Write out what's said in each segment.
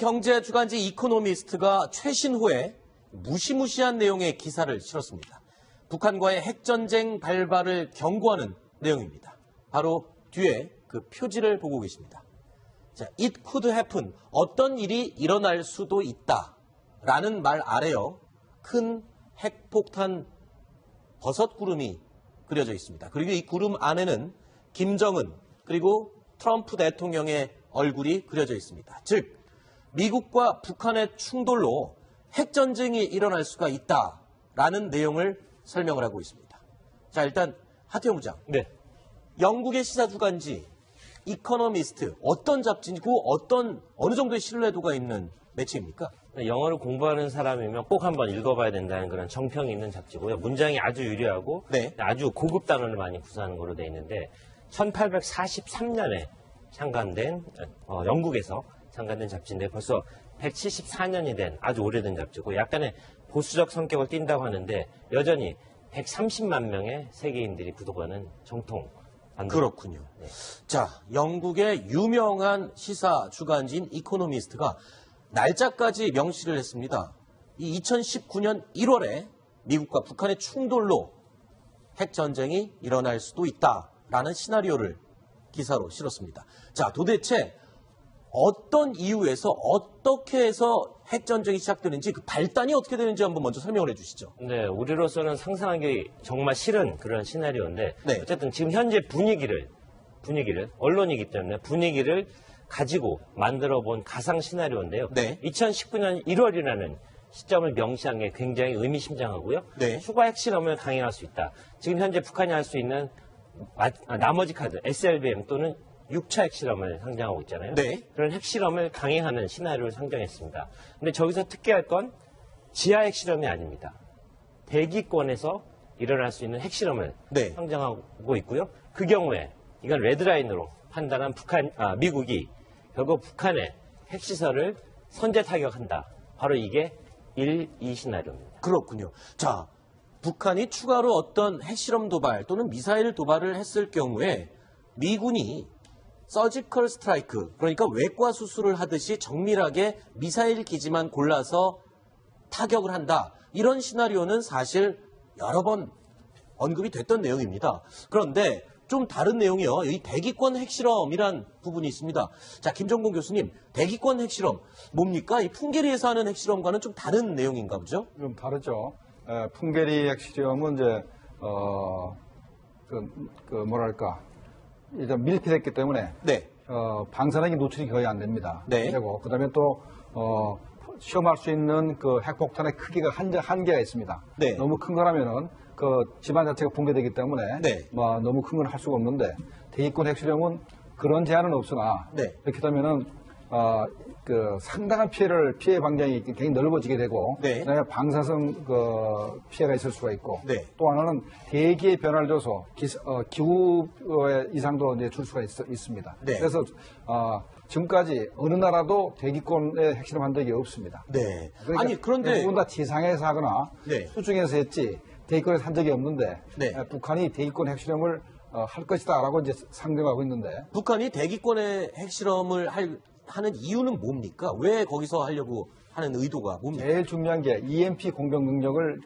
경제 주간지 이코노미스트가 최신호에 무시무시한 내용의 기사를 실었습니다. 북한과의 핵전쟁 발발을 경고하는 내용입니다. 바로 뒤에 그 표지를 보고 계십니다. 자, It could happen. 어떤 일이 일어날 수도 있다. 라는 말 아래요. 큰 핵폭탄 버섯 구름이 그려져 있습니다. 그리고 이 구름 안에는 김정은 그리고 트럼프 대통령의 얼굴이 그려져 있습니다. 즉 미국과 북한의 충돌로 핵전쟁이 일어날 수가 있다라는 내용을 설명을 하고 있습니다. 자, 일단 하태영 부장. 네. 영국의 시사주간지 이코노미스트 어떤 잡지고 어느 정도의 신뢰도가 있는 매체입니까? 영어를 공부하는 사람이면 꼭 한번 읽어봐야 된다는 그런 정평이 있는 잡지고요. 문장이 아주 유려하고 네. 아주 고급 단어를 많이 구사하는 걸로 되어 있는데 1843년에 창간된 영국에서 창간된 잡지인데 벌써 174년이 된 아주 오래된 잡지고 약간의 보수적 성격을 띈다고 하는데 여전히 130만 명의 세계인들이 구독하는 정통 반도. 그렇군요. 네. 자, 영국의 유명한 시사 주간지인 이코노미스트가 날짜까지 명시를 했습니다. 이 2019년 1월에 미국과 북한의 충돌로 핵전쟁이 일어날 수도 있다라는 시나리오를 기사로 실었습니다. 자, 도대체 어떤 이유에서 어떻게 해서 핵전쟁이 시작되는지 그 발단이 어떻게 되는지 한번 먼저 설명을 해주시죠. 네, 우리로서는 상상하기 정말 싫은 그런 시나리오인데 네. 어쨌든 지금 현재 분위기를 언론이기 때문에 분위기를 가지고 만들어 본 가상 시나리오인데요. 네. 2019년 1월이라는 시점을 명시한 게 굉장히 의미심장하고요. 네. 추가 핵실험을 강행할 수 있다. 지금 현재 북한이 할 수 있는 나머지 카드, SLBM 또는 6차 핵실험을 상정하고 있잖아요. 네. 그런 핵실험을 강행하는 시나리오를 상정했습니다. 근데 저기서 특이할 건 지하 핵실험이 아닙니다. 대기권에서 일어날 수 있는 핵실험을 네. 상정하고 있고요. 그 경우에 이건 레드라인으로 판단한 미국이 결국 북한의 핵시설을 선제 타격한다. 바로 이게 1, 2 시나리오입니다. 그렇군요. 자, 북한이 추가로 어떤 핵실험 도발 또는 미사일 도발을 했을 경우에 미군이 서지컬 스트라이크, 그러니까 외과 수술을 하듯이 정밀하게 미사일 기지만 골라서 타격을 한다. 이런 시나리오는 사실 여러 번 언급이 됐던 내용입니다. 그런데 좀 다른 내용이요. 이 대기권 핵실험이란 부분이 있습니다. 자, 김정곤 교수님, 대기권 핵실험 뭡니까? 이 풍계리에서 하는 핵실험과는 좀 다른 내용인가 보죠? 좀 다르죠. 풍계리 핵실험은 이제 뭐랄까 이제 밀폐됐기 때문에 네. 방사능이 노출이 거의 안 됩니다. 네. 그리고 그다음에 또 시험할 수 있는 그 핵폭탄의 크기가 한계가 있습니다. 네. 너무 큰 거라면은 그 집안 자체가 붕괴되기 때문에 네. 너무 큰 건 할 수가 없는데 대기권 핵실험은 그런 제한은 없으나 네. 그렇게 되면은 그 상당한 피해 방향이 굉장히 넓어지게 되고 네. 그다음에 방사성 그 피해가 있을 수가 있고 네. 또 하나는 대기의 변화를 줘서 기후의 이상도 이제 줄 수가 있습니다. 네. 그래서 지금까지 어느 나라도 대기권에 핵실험한 적이 없습니다. 네. 그러니까 아니, 그런데 대부분 다 지상에서 하거나 네. 수중에서 했지 대기권에서 한 적이 없는데 네. 북한이 대기권 핵실험을 할 것이다라고 이제 상정하고 있는데 북한이 대기권의 핵실험을 하는 이유는 뭡니까? 왜 거기서 하려고 하는 의도가 뭡니까? 제일 중요한 게 EMP 공격 능력을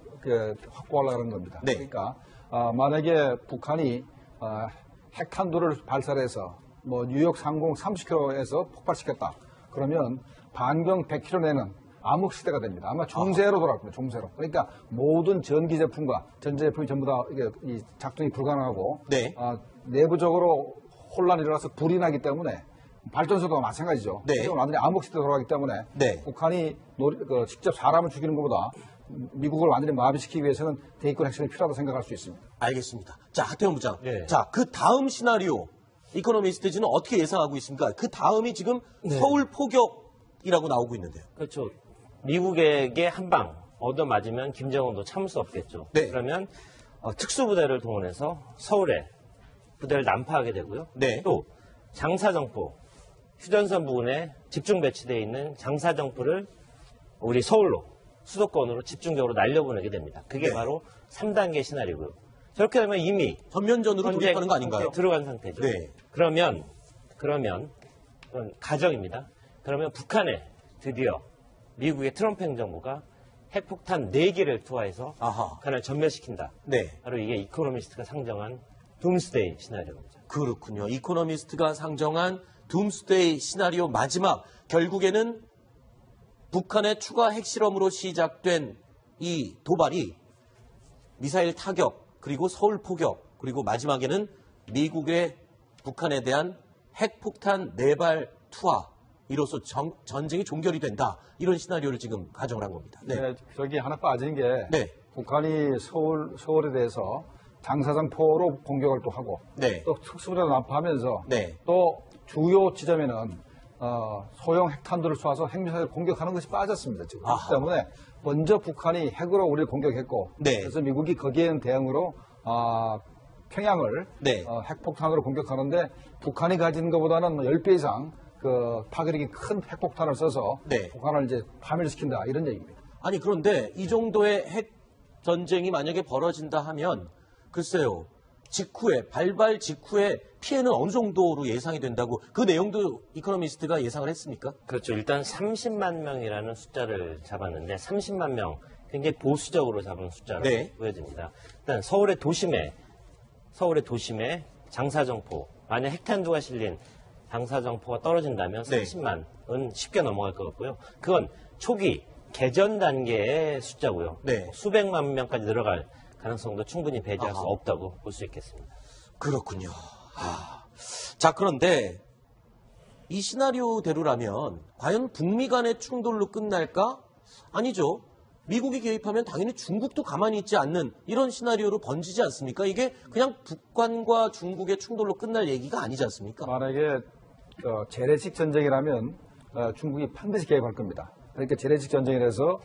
확보하려는 겁니다. 네. 그러니까 만약에 북한이 핵탄두를 발사해서 뉴욕 상공 30km에서 폭발시켰다. 그러면 반경 100km 내는 암흑시대가 됩니다. 아마 중세로 돌아갈 겁니다. 중세로. 그러니까 모든 전기 제품과 전자제품이 전부 다 이 작동이 불가능하고 네. 내부적으로 혼란이 일어나서 불이 나기 때문에 발전소도 마찬가지죠. 네. 지금 완전히 암흑시대로 돌아가기 때문에 네. 북한이 직접 사람을 죽이는 것보다 미국을 완전히 마비시키기 위해서는 대기권 핵실험이 필요하다고 생각할 수 있습니다. 알겠습니다. 자, 하태영 부장. 네. 자, 그 다음 시나리오 이코노미스트지는 어떻게 예상하고 있습니까? 그 다음이 지금 네. 서울 포격이라고 나오고 있는데요. 그렇죠. 미국에게 한 방 얻어맞으면 김정은도 참을 수 없겠죠. 네. 그러면 특수부대를 동원해서 서울에 부대를 난파하게 되고요. 네. 또 장사정포, 휴전선 부근에 집중 배치되어 있는 장사정포를 우리 서울로 수도권으로 집중적으로 날려보내게 됩니다. 그게 네. 바로 3단계 시나리오고요. 저렇게 되면 이미 전면전으로 돌입하는 거 아닌가요? 들어간 상태죠. 네. 그러면 그건 가정입니다. 그러면 북한의 드디어 미국의 트럼프 행정부가 핵폭탄 4개를 투하해서 아하. 북한을 전멸시킨다. 네. 바로 이게 이코노미스트가 상정한 둠스데이 시나리오입니다. 그렇군요. 이코노미스트가 상정한 둠스데이 시나리오 마지막 결국에는 북한의 추가 핵실험으로 시작된 이 도발이 미사일 타격 그리고 서울 포격 그리고 마지막에는 미국의 북한에 대한 핵폭탄 4발 투하 이로써 전쟁이 종결이 된다. 이런 시나리오를 지금 가정을 한 겁니다. 네. 네, 저기 하나 빠진 게 네. 북한이 서울에 대해서 장사정포로 공격을 또 하고 네. 또 특수부대를 납부하면서 네. 또 주요 지점에는 소형 핵탄두를 쏴서 핵미사일을 공격하는 것이 빠졌습니다. 지금. 아하. 그렇기 때문에 먼저 북한이 핵으로 우리를 공격했고 네. 그래서 미국이 거기에 대응으로 평양을 네. 핵폭탄으로 공격하는데 북한이 가진 것보다는 10배 이상 그 파괴력이 큰 핵폭탄을 써서 네. 북한을 이제 파멸시킨다 이런 얘기입니다. 아니 그런데 이 정도의 핵 전쟁이 만약에 벌어진다 하면 글쎄요. 직후에 발발 직후에 피해는 어느 정도로 예상이 된다고 그 내용도 이코노미스트가 예상을 했습니까? 그렇죠. 일단 30만 명이라는 숫자를 잡았는데 30만 명 굉장히 보수적으로 잡은 숫자로 네. 보여집니다. 일단 서울의 도심에 장사정포 만약 핵탄두가 실린 장사정포가 떨어진다면 네. 30만은 쉽게 넘어갈 것 같고요. 그건 초기 개전 단계의 숫자고요. 네. 수백만 명까지 늘어갈 가능성도 충분히 배제할 수 아하. 없다고 볼 수 있겠습니다. 그렇군요. 자, 그런데 이 시나리오대로라면 과연 북미 간의 충돌로 끝날까? 아니죠. 미국이 개입하면 당연히 중국도 가만히 있지 않는 이런 시나리오로 번지지 않습니까? 이게 그냥 북한과 중국의 충돌로 끝날 얘기가 아니지 않습니까? 만약에 재래식 전쟁이라면 중국이 반드시 개입할 겁니다. 그러니까 재래식 전쟁이라서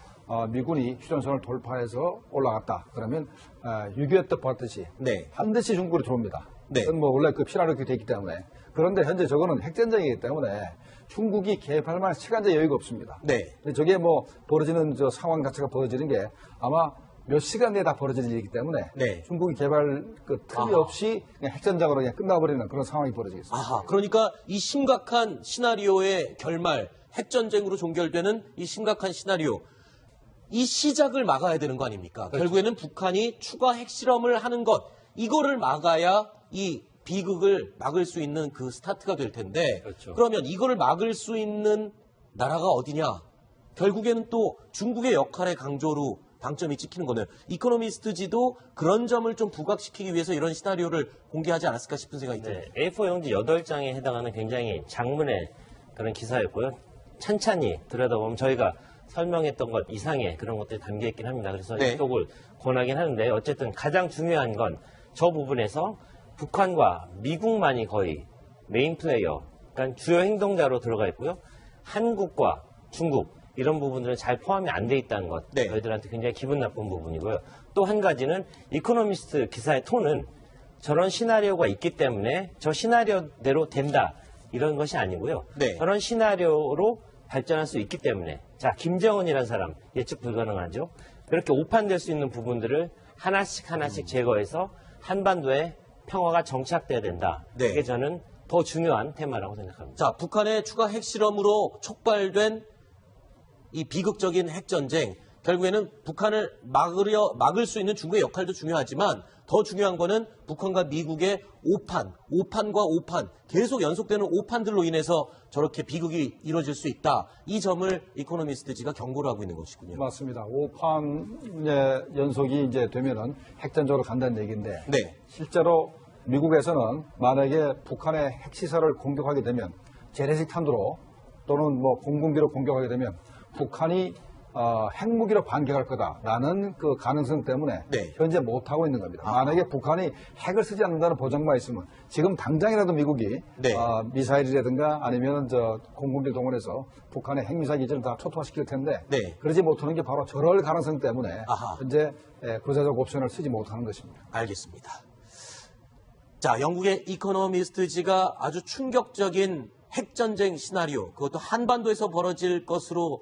미군이 휴전선을 돌파해서 올라갔다. 그러면 6.25 때 봤듯이 네. 반드시 중국으로 들어옵니다. 네. 그건 뭐 원래 그 시나리오 그렇게 되기 때문에. 그런데 현재 저거는 핵전쟁이기 때문에 중국이 개입할 만한 시간적 여유가 없습니다. 네. 근데 저게 뭐 벌어지는 저 상황 자체가 벌어지는 게 아마 몇 시간 내에 다 벌어지는 일이기 때문에 네. 중국이 개발 그 틈이 아하. 없이 그냥 핵전장으로 그냥 끝나버리는 그런 상황이 벌어지겠습니다. 아하, 그러니까 이 심각한 시나리오의 결말, 핵전쟁으로 종결되는 이 심각한 시나리오, 이 시작을 막아야 되는 거 아닙니까? 그렇죠. 결국에는 북한이 추가 핵실험을 하는 것, 이거를 막아야 이 비극을 막을 수 있는 그 스타트가 될 텐데, 그렇죠. 그러면 이거를 막을 수 있는 나라가 어디냐? 결국에는 또 중국의 역할의 강조로 방점이 찍히는 거네요. 이코노미스트지도 그런 점을 좀 부각시키기 위해서 이런 시나리오를 공개하지 않았을까 싶은 생각이 듭니다. 네, A4 용지 8장에 해당하는 굉장히 장문의 그런 기사였고요. 찬찬히 들여다보면 저희가 설명했던 것 이상의 그런 것들이 담겨있긴 합니다. 그래서 네. 입독을 권하긴 하는데 어쨌든 가장 중요한 건 저 부분에서 북한과 미국만이 거의 메인 플레이어, 그러니까 주요 행동자로 들어가 있고요. 한국과 중국 이런 부분들은 잘 포함이 안 돼 있다는 것. 네. 저희들한테 굉장히 기분 나쁜 부분이고요. 또 한 가지는 이코노미스트 기사의 톤은 저런 시나리오가 있기 때문에 저 시나리오대로 된다. 이런 것이 아니고요. 네. 저런 시나리오로 발전할 수 있기 때문에 자 김정은이라는 사람 예측 불가능하죠. 그렇게 오판될 수 있는 부분들을 하나씩 제거해서 한반도에 평화가 정착돼야 된다. 네. 이게 저는 더 중요한 테마라고 생각합니다. 자, 북한의 추가 핵실험으로 촉발된 이 비극적인 핵전쟁, 결국에는 북한을 막을 수 있는 중국의 역할도 중요하지만 더 중요한 거는 북한과 미국의 오판과 오판, 계속 연속되는 오판들로 인해서 저렇게 비극이 이루어질 수 있다. 이 점을 이코노미스트지가 경고를 하고 있는 것이군요. 맞습니다. 5판의 연속이 이제 되면은 핵전적으로 간다는 얘기인데 네. 실제로 미국에서는 만약에 북한의 핵시설을 공격하게 되면 재래식 탄두로 또는 뭐 공군기로 공격하게 되면 북한이 핵무기로 반격할 거다라는 그 가능성 때문에 네. 현재 못하고 있는 겁니다. 만약에 북한이 핵을 쓰지 않는다는 보장만 있으면 지금 당장이라도 미국이 네. 미사일이라든가 아니면 저 공군기를 동원해서 북한의 핵미사일 기지를 다 초토화시킬 텐데 네. 그러지 못하는 게 바로 저럴 가능성 때문에 아하. 현재 구체적 옵션을 쓰지 못하는 것입니다. 알겠습니다. 자, 영국의 이코노미스트지가 아주 충격적인 핵전쟁 시나리오, 그것도 한반도에서 벌어질 것으로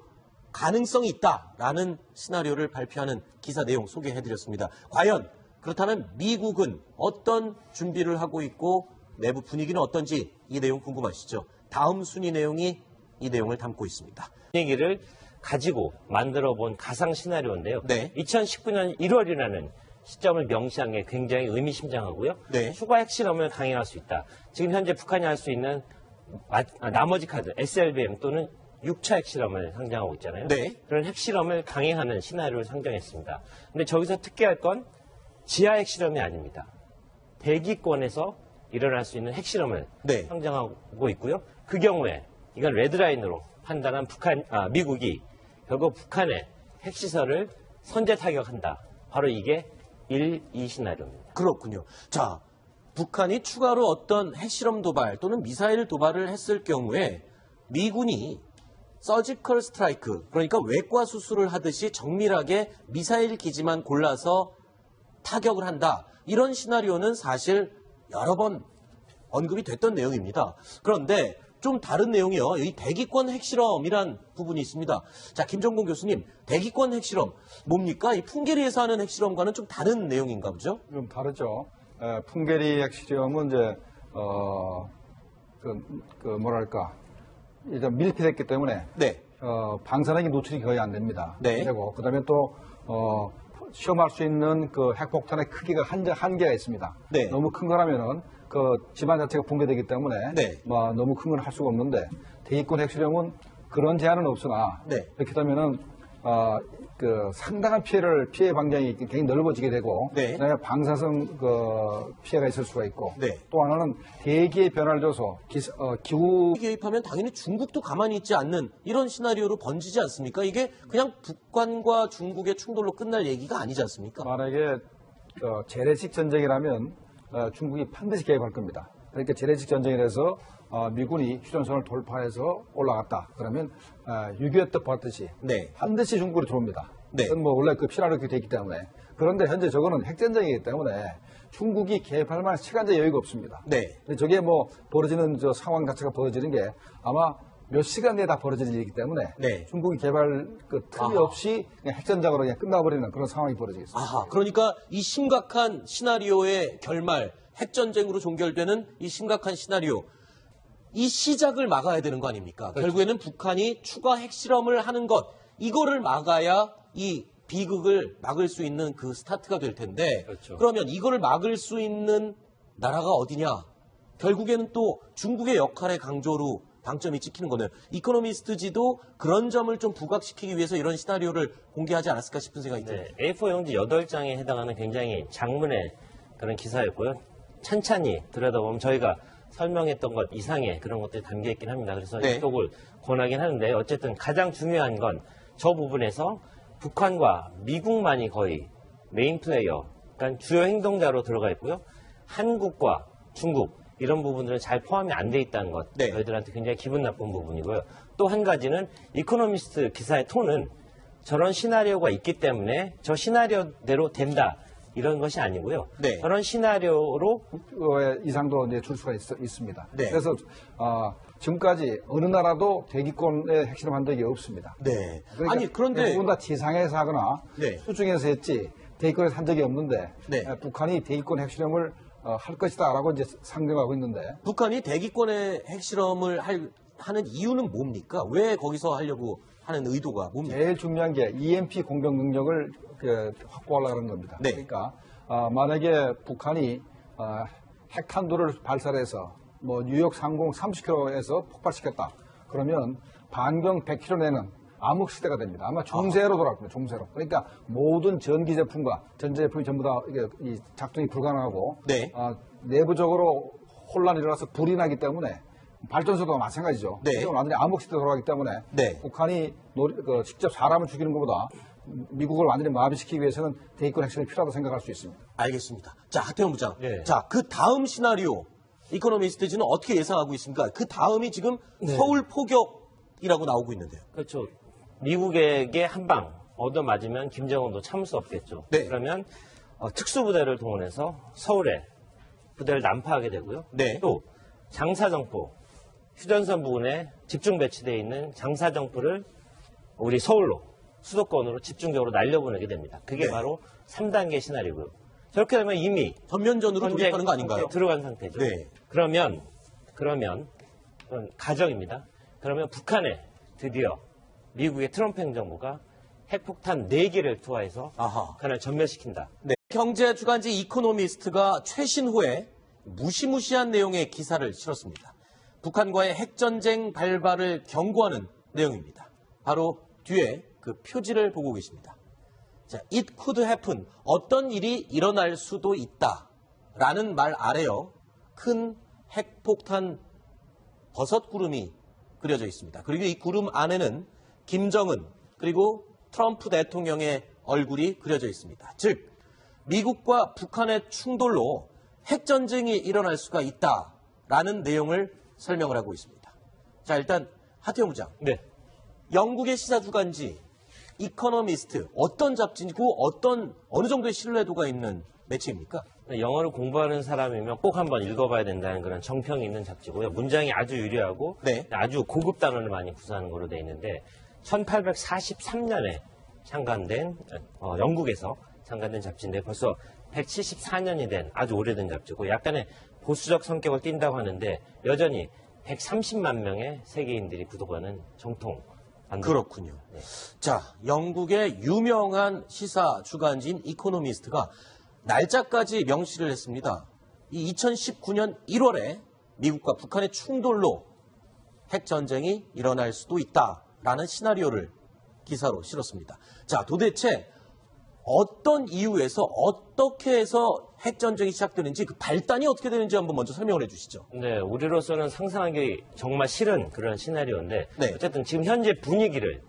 가능성이 있다라는 시나리오를 발표하는 기사 내용 소개해드렸습니다. 과연 그렇다면 미국은 어떤 준비를 하고 있고 내부 분위기는 어떤지 이 내용 궁금하시죠? 다음 순위 내용이 이 내용을 담고 있습니다. 얘기를 가지고 만들어 본 가상 시나리오인데요. 네. 2019년 1월이라는 시점을 명시한 게 굉장히 의미심장하고요. 네. 추가 핵실험을 강행할 수 있다. 지금 현재 북한이 할 수 있는 나머지 카드, SLBM 또는 6차 핵실험을 상정하고 있잖아요. 네. 그런 핵실험을 강행하는 시나리오를 상정했습니다. 근데 저기서 특이할 건 지하 핵실험이 아닙니다. 대기권에서 일어날 수 있는 핵실험을 네. 상정하고 있고요. 그 경우에 이건 레드라인으로 판단한 미국이 결국 북한의 핵시설을 선제 타격한다. 바로 이게 1, 2 시나리오입니다. 그렇군요. 자, 북한이 추가로 어떤 핵실험 도발 또는 미사일 도발을 했을 경우에 미군이 서지컬 스트라이크, 그러니까 외과 수술을 하듯이 정밀하게 미사일 기지만 골라서 타격을 한다. 이런 시나리오는 사실 여러 번 언급이 됐던 내용입니다. 그런데 좀 다른 내용이요. 이 대기권 핵실험이란 부분이 있습니다. 자, 김정곤 교수님, 대기권 핵실험 뭡니까? 이 풍계리에서 하는 핵실험과는 좀 다른 내용인가 보죠? 좀 다르죠. 풍계리 핵실험은 이제 뭐랄까 이제 밀폐됐기 때문에 네. 방사능이 노출이 거의 안 됩니다. 네. 되고 그다음에 또 시험할 수 있는 그 핵폭탄의 크기가 한계가 있습니다. 네. 너무 큰 거라면은 그 집안 자체가 붕괴되기 때문에 네. 너무 큰 건 할 수가 없는데 대기권 핵실험은 그런 제한은 없으나 네. 이렇게 되면은 그 상당한 피해 방향이 굉장히 넓어지게 되고 네. 그다음에 방사성 그 피해가 있을 수가 있고 네. 또 하나는 대기의 변화를 줘서 기후 개입하면 당연히 중국도 가만히 있지 않는 이런 시나리오로 번지지 않습니까? 이게 그냥 북한과 중국의 충돌로 끝날 얘기가 아니지 않습니까? 만약에 재래식 전쟁이라면 중국이 반드시 개입할 겁니다. 그러니까 재래식 전쟁이라서 미군이 휴전선을 돌파해서 올라갔다. 그러면 6.25 때 봤듯이 네. 반드시 중국으로 들어옵니다. 네. 그건 뭐 원래 그 피라로 되어 있기 때문에. 그런데 현재 저거는 핵전쟁이기 때문에 중국이 개입할 만한 시간적 여유가 없습니다. 네. 근데 저게 뭐 벌어지는 저 상황 자체가 벌어지는 게 아마 몇 시간 내에 다 벌어질 일이기 때문에 네. 중국이 개발 그 틈이 아하. 없이 그냥 핵전쟁으로 그냥 끝나버리는 그런 상황이 벌어지겠습니다. 아하, 그러니까 이 심각한 시나리오의 결말, 핵전쟁으로 종결되는 이 심각한 시나리오, 이 시작을 막아야 되는 거 아닙니까? 그렇죠. 결국에는 북한이 추가 핵실험을 하는 것, 이거를 막아야 이 비극을 막을 수 있는 그 스타트가 될 텐데, 그렇죠. 그러면 이거를 막을 수 있는 나라가 어디냐? 결국에는 또 중국의 역할의 강조로 방점이 찍히는 거네요. 이코노미스트지도 그런 점을 좀 부각시키기 위해서 이런 시나리오를 공개하지 않았을까 싶은 생각이 듭니다. 네, A4 용지 8장에 해당하는 굉장히 장문의 그런 기사였고요. 찬찬히 들여다보면 저희가 설명했던 것 이상의 그런 것들이 담겨있긴 합니다. 그래서 네. 입독을 권하긴 하는데 어쨌든 가장 중요한 건 저 부분에서 북한과 미국만이 거의 메인 플레이어, 그러니까 주요 행동자로 들어가 있고요. 한국과 중국 이런 부분들은 잘 포함이 안 돼 있다는 것, 네. 저희들한테 굉장히 기분 나쁜 부분이고요. 또 한 가지는 이코노미스트 기사의 톤은 저런 시나리오가 있기 때문에 저 시나리오대로 된다. 이런 것이 아니고요. 네. 저런 시나리오로 이상도 이제 줄 수가 있습니다. 네. 그래서 지금까지 어느 나라도 대기권에 핵실험한 적이 없습니다. 네. 그러니까 아니, 그런데. 대부분 다 지상에서 하거나 네. 수중에서 했지 대기권에서 한 적이 없는데 네. 북한이 대기권 핵실험을 할 것이다라고 이제 상정하고 있는데 북한이 대기권의 핵실험을 하는 이유는 뭡니까? 왜 거기서 하려고 하는 의도가 뭡니까? 제일 중요한 게 EMP 공격 능력을 확보하려는 겁니다. 네. 그러니까 만약에 북한이 핵탄두를 발사해서 뭐 뉴욕 상공 30km에서 폭발시켰다. 그러면 반경 100km 내는 암흑 시대가 됩니다. 아마 중세로 돌아갈 겁니다. 중세로. 그러니까 모든 전기 제품과 전자 제품이 전부 다 이 작동이 불가능하고 네. 내부적으로 혼란이 일어나서 불이 나기 때문에 발전소도 마찬가지죠. 네. 지금 완전히 암흑 시대로 돌아가기 때문에 네. 북한이 직접 사람을 죽이는 것보다 미국을 완전히 마비시키기 위해서는 대기권 핵실험이 필요하다고 생각할 수 있습니다. 알겠습니다. 자, 하태영 부장. 네. 자, 그 다음 시나리오, 이코노미스트지는 어떻게 예상하고 있습니까? 그 다음이 지금 서울 포격이라고 나오고 있는데요. 그렇죠. 미국에게 한 방 얻어맞으면 김정은도 참을 수 없겠죠. 네. 그러면 특수부대를 동원해서 서울에 부대를 난파하게 되고요. 네. 또 장사정포, 휴전선 부근에 집중 배치되어 있는 장사정포를 우리 서울로 수도권으로 집중적으로 날려보내게 됩니다. 그게 네. 바로 3단계 시나리오고요. 저렇게 되면 이미 전면전으로 돌입하는 거 아닌가요? 들어간 상태죠. 네. 그러면 그건 가정입니다. 그러면 북한에 드디어 미국의 트럼프 행정부가 핵폭탄 4개를 투하해서 아하. 북한을 전멸시킨다. 네. 경제 주간지 이코노미스트가 최신호에 무시무시한 내용의 기사를 실었습니다. 북한과의 핵전쟁 발발을 경고하는 내용입니다. 바로 뒤에 그 표지를 보고 계십니다. 자, it could happen. 어떤 일이 일어날 수도 있다. 라는 말 아래요. 큰 핵폭탄 버섯 구름이 그려져 있습니다. 그리고 이 구름 안에는 김정은 그리고 트럼프 대통령의 얼굴이 그려져 있습니다. 즉 미국과 북한의 충돌로 핵전쟁이 일어날 수가 있다라는 내용을 설명을 하고 있습니다. 자, 일단 하태영 부장. 네. 영국의 시사주간지 이코노미스트 어떤 잡지고 어느 정도의 신뢰도가 있는 매체입니까? 영어를 공부하는 사람이면 꼭 한번 읽어봐야 된다는 그런 정평이 있는 잡지고요. 문장이 아주 유려하고 네. 아주 고급 단어를 많이 구사하는 걸로 되어 있는데 1843년에 창간된 영국에서 창간된 잡지인데 벌써 174년이 된 아주 오래된 잡지고 약간의 보수적 성격을 띈다고 하는데 여전히 130만 명의 세계인들이 구독하는 정통 반도. 그렇군요. 네. 자, 영국의 유명한 시사 주간지인 이코노미스트가 날짜까지 명시를 했습니다. 이 2019년 1월에 미국과 북한의 충돌로 핵전쟁이 일어날 수도 있다라는 시나리오를 기사로 실었습니다. 자, 도대체 어떤 이유에서 어떻게 해서 핵전쟁이 시작되는지 그 발단이 어떻게 되는지 한번 먼저 설명을 해주시죠. 네, 우리로서는 상상하기 정말 싫은 그런 시나리오인데 네. 어쨌든 지금 현재 분위기를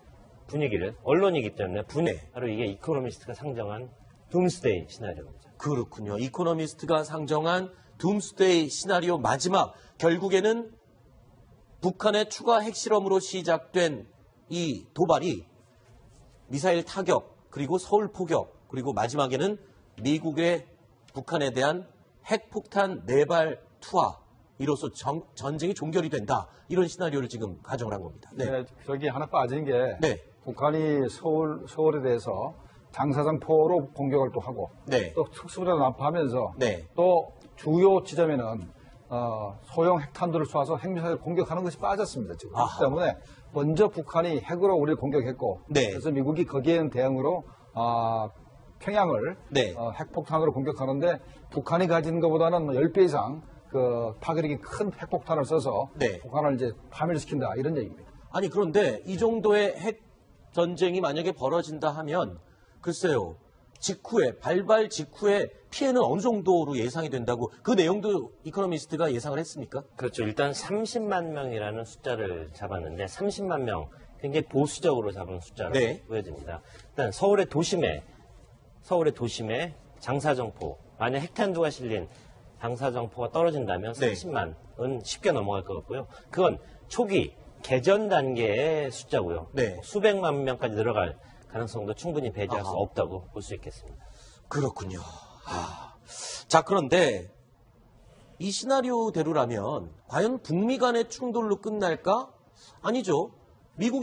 언론이기 때문에 네. 바로 이게 이코노미스트가 상정한 둠스데이 시나리오입니다. 그렇군요. 이코노미스트가 상정한 둠스데이 시나리오 마지막 결국에는 북한의 추가 핵실험으로 시작된 이 도발이 미사일 타격 그리고 서울 포격 그리고 마지막에는 미국의 북한에 대한 핵폭탄 4발 투하 이로써 전쟁이 종결이 된다. 이런 시나리오를 지금 가정을 한 겁니다. 네. 네, 저기 하나 빠진 게 네. 북한이 서울에 대해서 장사정포로 공격을 또 하고 네. 또 특수부대를 납부하면서 네. 또 주요 지점에는 소형 핵탄두를 쏴서 핵미사일을 공격하는 것이 빠졌습니다. 지금. 아하. 그렇기 때문에 먼저 북한이 핵으로 우리를 공격했고 네. 그래서 미국이 거기에 대응으로 평양을 네. 핵폭탄으로 공격하는데 북한이 가진 것보다는 10배 이상 그 파괴력이 큰 핵폭탄을 써서 네. 북한을 이제 파멸시킨다 이런 얘기입니다. 아니 그런데 이 정도의 핵 전쟁이 만약에 벌어진다 하면 글쎄요. 발발 직후에 피해는 어느 정도로 예상이 된다고 그 내용도 이코노미스트가 예상을 했습니까? 그렇죠. 일단 30만 명이라는 숫자를 잡았는데 30만 명 굉장히 보수적으로 잡은 숫자로 네. 보여집니다. 일단 서울의 도심에 장사정포 만약 핵탄두가 실린 장사정포가 떨어진다면 네. 30만은 쉽게 넘어갈 것 같고요. 그건 초기 개전 단계의 숫자고요. 네. 수백만 명까지 늘어갈 가능성도 충분히 배제할 수 아하. 없다고 볼 수 있겠습니다. 그렇군요. 자, 그런데 이 시나리오대로라면 과연 북미 간의 충돌로 끝날까? 아니죠. 미국이